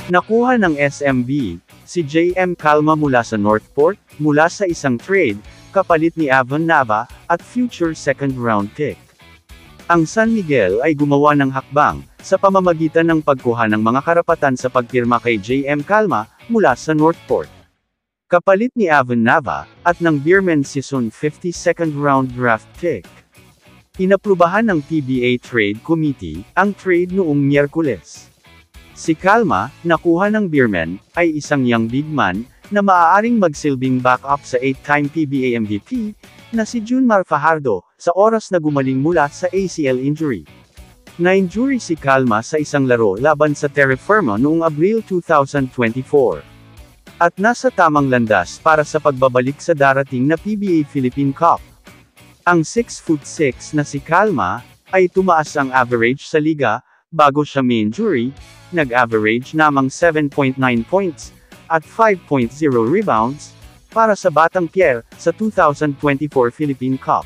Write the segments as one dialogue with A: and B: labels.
A: Nakuha ng SMB, si JM Calma mula sa Northport, mula sa isang trade, kapalit ni Avon Nava, at future second round pick. Ang San Miguel ay gumawa ng hakbang, sa pamamagitan ng pagkuha ng mga karapatan sa pagpirma kay JM Calma, mula sa Northport. Kapalit ni Avon Nava, at ng Beerman Season 50 second round draft pick. Inaprubahan ng PBA Trade Committee, ang trade noong Miyerkules. Si Calma, nakuha ng Beerman, ay isang young big man, na maaaring magsilbing backup sa 8-time PBA MVP, na si Junmar Fajardo, sa oras na gumaling mula sa ACL injury. Na-injury si Calma sa isang laro laban sa Terre Firma noong Abril 2024. At nasa tamang landas para sa pagbabalik sa darating na PBA Philippine Cup. Ang 6'6" na si Calma, ay tumaas ang average sa liga, bago siya ma-injury, nag-average namang 7.9 points, at 5.0 rebounds, para sa Batang Pierre, sa 2024 Philippine Cup.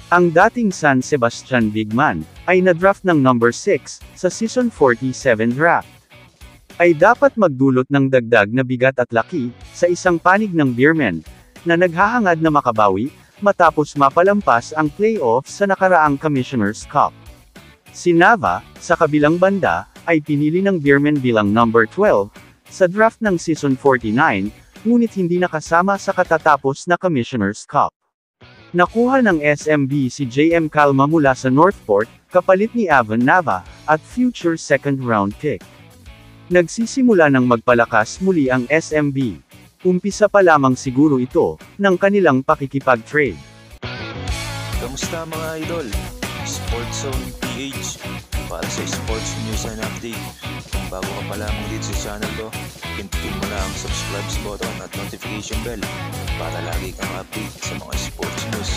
A: Ang dating San Sebastian big man, ay na-draft ng number 6, sa Season 47 draft. Ay dapat magdulot ng dagdag na bigat at laki, sa isang panig ng Beerman, na naghahangad na makabawi, matapos mapalampas ang playoffs sa nakaraang Commissioner's Cup. Si Nava, sa kabilang banda, ay pinili ng Beerman bilang number 12, sa draft ng Season 49, ngunit hindi nakasama sa katatapos na Commissioner's Cup. Nakuha ng SMB si JM Calma mula sa Northport, kapalit ni Avon Nava, at future second round pick. Nagsisimula ng magpalakas muli ang SMB. Umpisa pa lamang siguro ito, ng kanilang pakikipag-trade.
B: Kamusta mga idol? Sports Zone PH para sa sports news and update. Kung bago ka pa lamang dito sa channel ko, pindutin mo na ang subscribe button at notification bell para lagi kang update sa mga sports news.